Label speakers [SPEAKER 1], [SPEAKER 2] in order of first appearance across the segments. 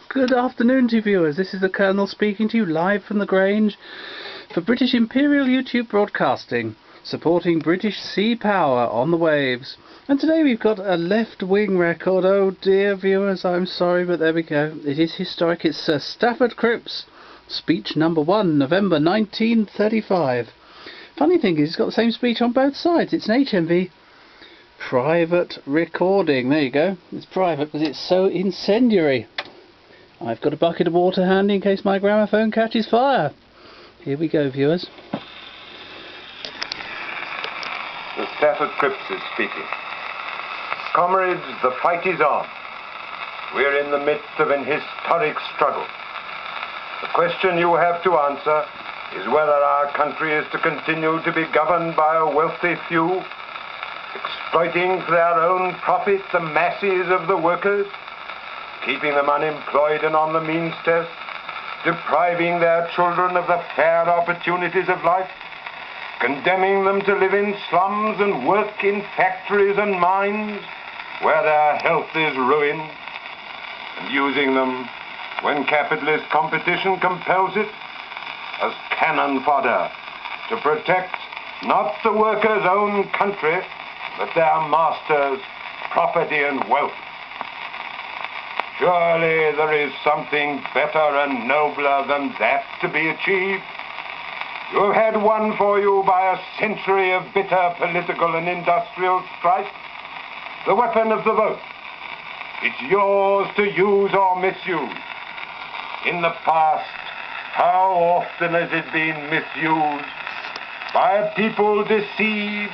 [SPEAKER 1] Good afternoon to you viewers. This is the Colonel speaking to you live from the Grange for British Imperial YouTube Broadcasting, supporting British sea power on the waves. And today we've got a left-wing record. Oh dear viewers, I'm sorry, but there we go. It is historic. It's Stafford Cripps, speech number 1, November 1935. Funny thing is, it's got the same speech on both sides. It's an HMV private recording. There you go. It's private because it's so incendiary. I've got a bucket of water handy in case my gramophone catches fire. Here we go, viewers.
[SPEAKER 2] The Stafford Cripps is speaking. Comrades, the fight is on. We're in the midst of an historic struggle. The question you have to answer is whether our country is to continue to be governed by a wealthy few, exploiting for their own profit the masses of the workers, keeping them unemployed and on the means test, depriving their children of the fair opportunities of life, condemning them to live in slums and work in factories and mines where their health is ruined, and using them, when capitalist competition compels it, as cannon fodder to protect not the workers' own country, but their masters' property and wealth. Surely there is something better and nobler than that to be achieved. You have had won for you by a century of bitter political and industrial strife the weapon of the vote. It's yours to use or misuse. In the past, how often has it been misused by a people deceived,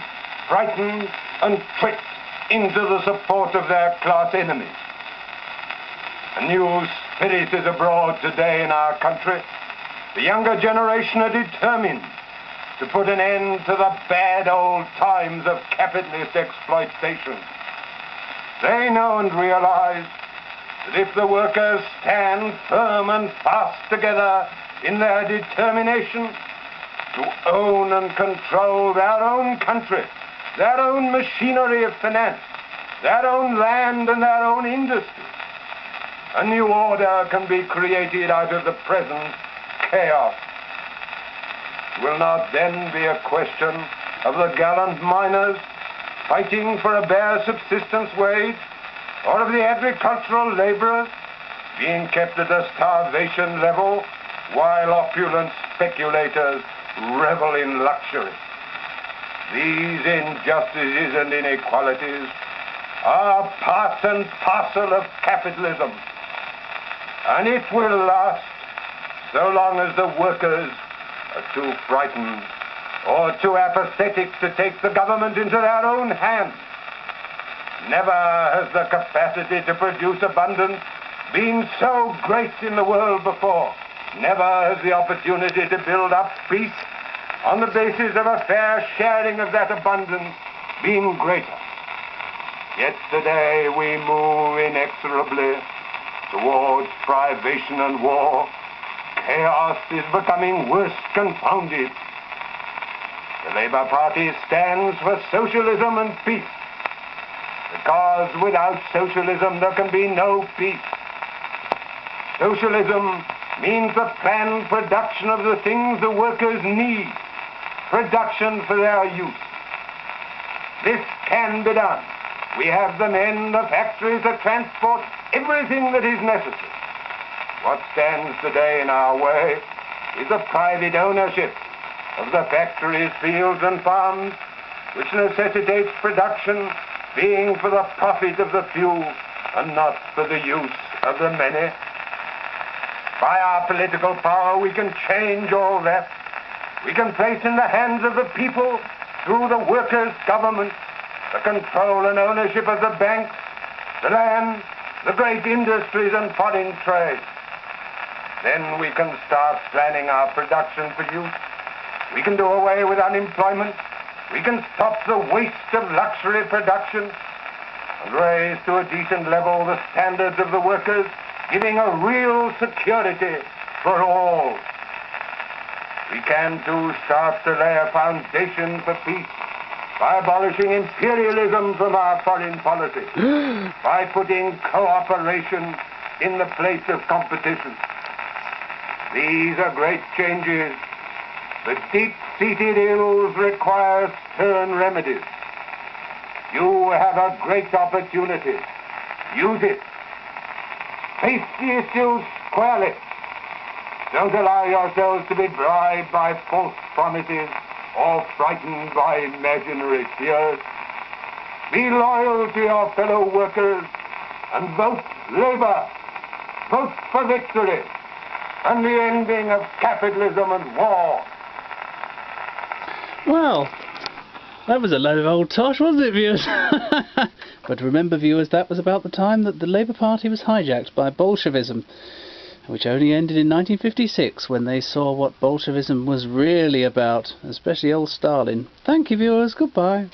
[SPEAKER 2] frightened, and tricked into the support of their class enemies? A new spirit is abroad today in our country. The younger generation are determined to put an end to the bad old times of capitalist exploitation. They know and realize that if the workers stand firm and fast together in their determination to own and control their own country, their own machinery of finance, their own land and their own industry, a new order can be created out of the present chaos. It will not then be a question of the gallant miners fighting for a bare subsistence wage, or of the agricultural laborers being kept at a starvation level while opulent speculators revel in luxury. These injustices and inequalities are part and parcel of capitalism, and it will last so long as the workers are too frightened or too apathetic to take the government into their own hands. Never has the capacity to produce abundance been so great in the world before. Never has the opportunity to build up peace on the basis of a fair sharing of that abundance been greater. Yet today we move inexorably towards privation and war. Chaos is becoming worse confounded. The Labour Party stands for socialism and peace, because without socialism there can be no peace. Socialism means the planned production of the things the workers need, production for their use. This can be done. We have the men, the factories, the transport, everything that is necessary. What stands today in our way is the private ownership of the factories, fields, and farms, which necessitates production being for the profit of the few and not for the use of the many. By our political power, we can change all that. We can place in the hands of the people, through the workers' government, the control and ownership of the banks, the land, the great industries and foreign trade. Then we can start planning our production for use. We can do away with unemployment. We can stop the waste of luxury production and raise to a decent level the standards of the workers, giving a real security for all. We can too start to lay a foundation for peace by abolishing imperialism from our foreign policy, by putting cooperation in the place of competition. These are great changes, but deep-seated ills require stern remedies. You have a great opportunity. Use it. Face the issue squarely. Don't allow yourselves to be bribed by false promises or frightened by imaginary fears. Be loyal to your fellow workers and vote Labour. Vote for victory and the ending of capitalism and war.
[SPEAKER 1] Well, that was a load of old tosh, wasn't it, viewers? But remember, viewers, that was about the time that the Labour Party was hijacked by Bolshevism, which only ended in 1956 when they saw what Bolshevism was really about, especially old Stalin. Thank you, viewers. Goodbye.